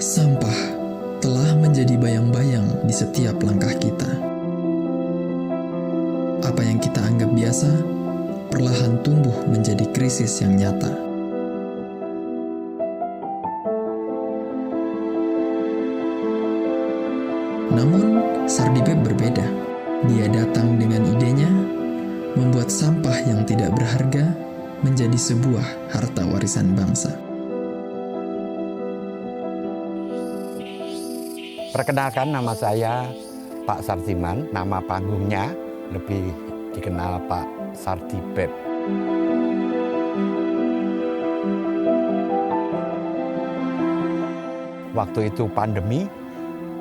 Sampah telah menjadi bayang-bayang di setiap langkah kita. Apa yang kita anggap biasa, perlahan tumbuh menjadi krisis yang nyata. Namun, Sardipep berbeda. Dia datang dengan idenya, membuat sampah yang tidak berharga menjadi sebuah harta warisan bangsa. Perkenalkan, nama saya Pak Sardiman, nama panggungnya lebih dikenal Pak Sardipep. Waktu itu pandemi,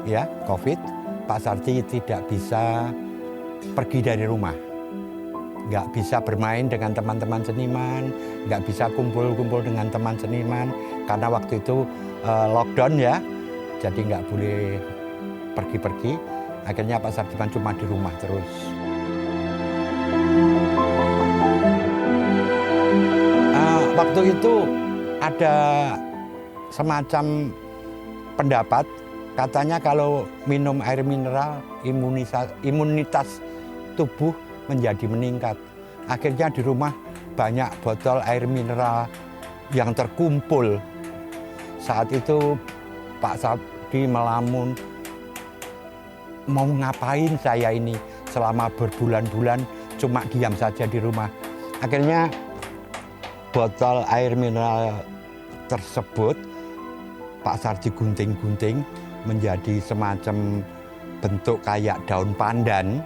ya, COVID, Pak Sardi tidak bisa pergi dari rumah. Nggak bisa bermain dengan teman-teman seniman, nggak bisa kumpul-kumpul dengan teman seniman, karena waktu itu lockdown ya, jadi nggak boleh pergi-pergi. Akhirnya Pak Sardiman cuma di rumah terus. Waktu itu ada semacam pendapat, katanya kalau minum air mineral, imunitas tubuh menjadi meningkat. Akhirnya di rumah banyak botol air mineral yang terkumpul. Saat itu Pak Sardi melamun, mau ngapain saya ini selama berbulan-bulan cuma diam saja di rumah. Akhirnya botol air mineral tersebut Pak Sardi gunting-gunting menjadi semacam bentuk kayak daun pandan.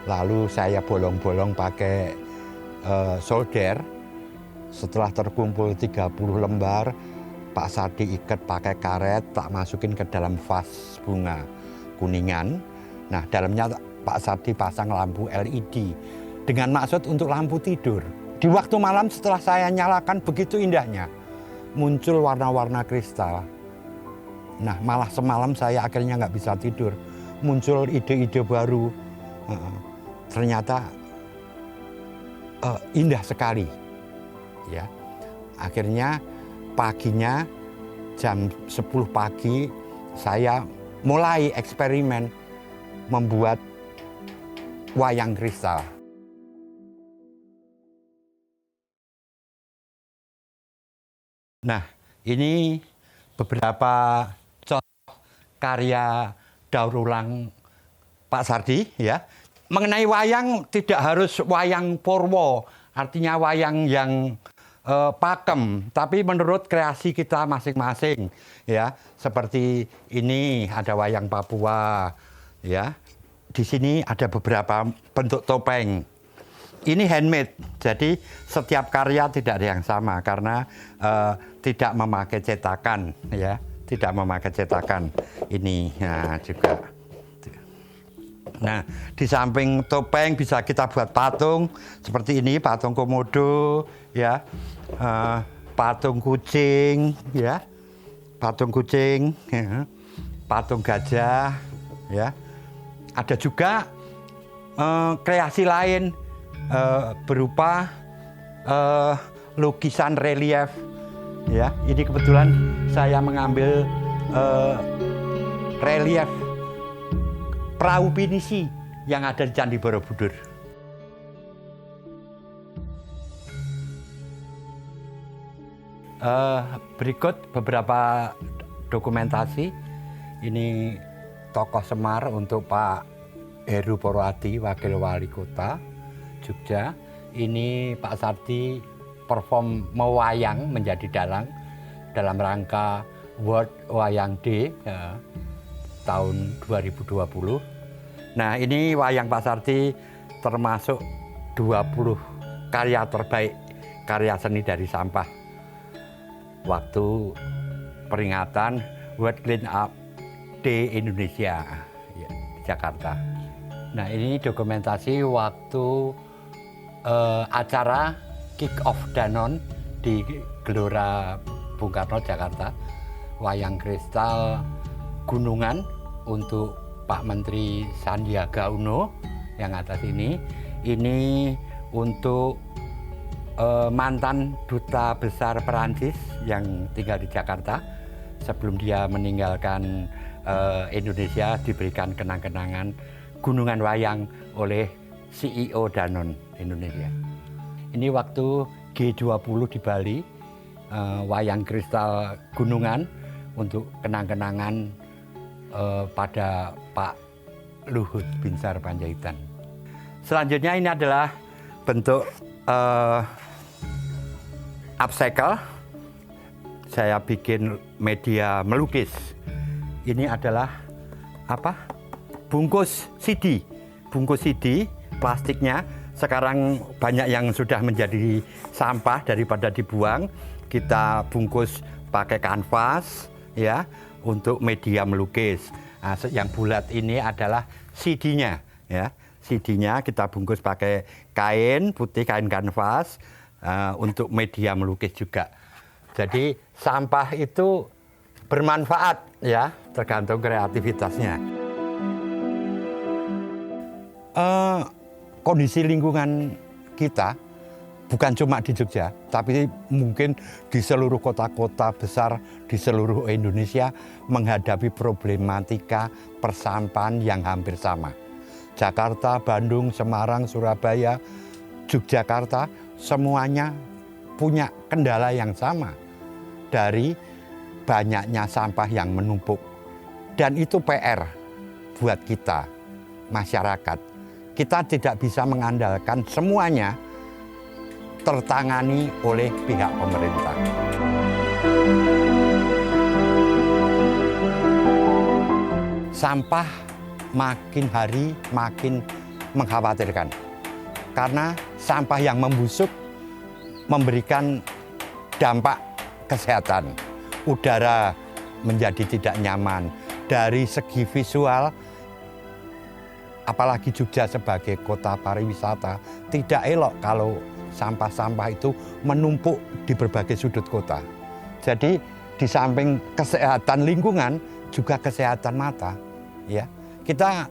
Lalu saya bolong-bolong pakai solder. Setelah terkumpul 30 lembar, Pak Sardi ikat pakai karet, tak masukin ke dalam vas bunga kuningan. Nah, dalamnya Pak Sardi pasang lampu LED dengan maksud untuk lampu tidur. Di waktu malam setelah saya nyalakan, begitu indahnya muncul warna-warna kristal. Nah, malah semalam saya akhirnya nggak bisa tidur. Muncul ide-ide baru. Ternyata indah sekali. Ya, akhirnya paginya jam 10 pagi saya mulai eksperimen membuat wayang kristal. Nah, ini beberapa contoh karya daur ulang Pak Sardi, ya. Mengenai wayang, tidak harus wayang Purwo, artinya wayang yang pakem, tapi menurut kreasi kita masing-masing, ya. Seperti ini ada wayang Papua, ya. Di sini ada beberapa bentuk topeng. Ini handmade, jadi setiap karya tidak ada yang sama karena tidak memakai cetakan, ya, tidak memakai cetakan. Ini, nah, juga. Nah, di samping topeng bisa kita buat patung seperti ini, patung komodo, ya, patung kucing, ya, patung kucing, ya, patung gajah, ya. Ada juga kreasi lain berupa lukisan relief, ya. Ini kebetulan saya mengambil relief perahu pinisi yang ada di Candi Borobudur. Berikut beberapa dokumentasi. Ini tokoh Semar untuk Pak Heru Purwadi, Wakil Wali Kota Jogja. Ini Pak Sardi perform mewayang menjadi dalang dalam rangka World Wayang Day tahun 2020. Nah, ini wayang Pak Sardi termasuk 20 karya terbaik karya seni dari sampah waktu peringatan World Clean Up Day Indonesia, ya, di Jakarta. Nah, ini dokumentasi waktu acara Kick Off Danone di Gelora Bung Karno, Jakarta. Wayang kristal gunungan untuk Pak Menteri Sandiaga Uno yang atas ini. Ini untuk mantan duta besar Perancis yang tinggal di Jakarta, sebelum dia meninggalkan Indonesia diberikan kenang-kenangan gunungan wayang oleh CEO Danone Indonesia. Ini waktu G20 di Bali, wayang kristal gunungan untuk kenang-kenangan pada Pak Luhut Binsar Panjaitan. Selanjutnya ini adalah bentuk upcycle. Saya bikin media melukis. Ini adalah bungkus CD. Bungkus CD plastiknya sekarang banyak yang sudah menjadi sampah daripada dibuang. Kita bungkus pakai kanvas ya untuk media melukis. Nah, yang bulat ini adalah CD-nya ya. CD-nya kita bungkus pakai kain putih, kain kanvas untuk media melukis juga. Jadi sampah itu bermanfaat ya, tergantung kreativitasnya. Kondisi lingkungan kita bukan cuma di Jogja, tapi mungkin di seluruh kota-kota besar di seluruh Indonesia menghadapi problematika persampahan yang hampir sama. Jakarta, Bandung, Semarang, Surabaya, Yogyakarta, semuanya punya kendala yang sama dari banyaknya sampah yang menumpuk. Dan itu PR buat kita, masyarakat. Kita tidak bisa mengandalkan semuanya tertangani oleh pihak pemerintah. Sampah makin hari makin mengkhawatirkan. Karena sampah yang membusuk memberikan dampak kesehatan. Udara menjadi tidak nyaman. Dari segi visual, apalagi Jogja sebagai kota pariwisata, tidak elok kalau sampah-sampah itu menumpuk di berbagai sudut kota. Jadi di samping kesehatan lingkungan, juga kesehatan mata. Ya, kita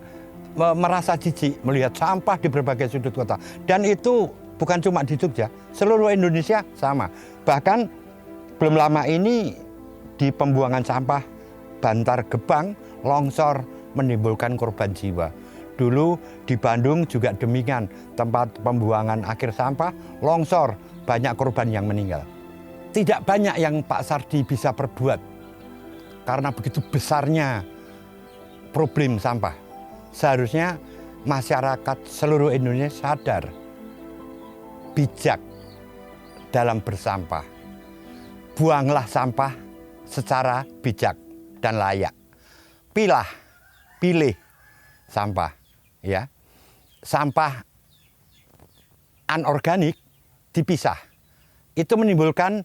merasa jijik melihat sampah di berbagai sudut kota. Dan itu bukan cuma di Jogja, seluruh Indonesia sama. Bahkan belum lama ini di pembuangan sampah Bantar Gebang, longsor menimbulkan korban jiwa. Dulu di Bandung juga demikian, tempat pembuangan akhir sampah, longsor, banyak korban yang meninggal. Tidak banyak yang Pak Sardi bisa perbuat, karena begitu besarnya problem sampah. Seharusnya masyarakat seluruh Indonesia sadar, bijak dalam bersampah. Buanglah sampah secara bijak dan layak. Pilih sampah, ya. Sampah anorganik dipisah. Itu menimbulkan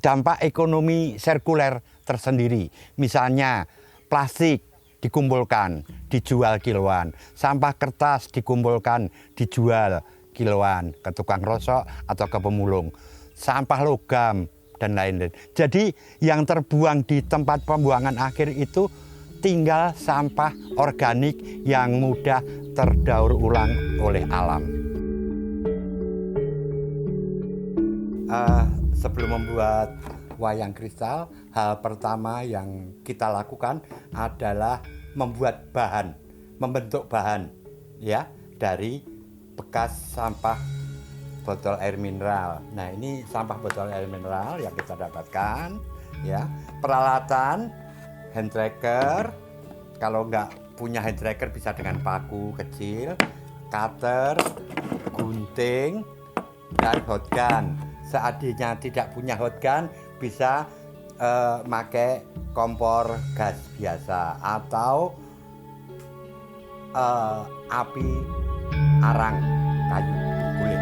dampak ekonomi sirkuler tersendiri. Misalnya plastik dikumpulkan, dijual kiloan. Sampah kertas dikumpulkan, dijual kiloan ke tukang rosok atau ke pemulung. Sampah logam dan lain-lain. Jadi yang terbuang di tempat pembuangan akhir itu tinggal sampah organik yang mudah terdaur ulang oleh alam. Sebelum membuat wayang kristal, hal pertama yang kita lakukan adalah membuat bahan, membentuk bahan ya dari bekas sampah botol air mineral. Nah, ini sampah botol air mineral yang kita dapatkan ya. Peralatan hand tracker, kalau nggak punya hand tracker bisa dengan paku kecil, cutter, gunting, dan hot gun. Seandainya tidak punya hot gun, bisa pakai kompor gas biasa atau api arang kayu kulit.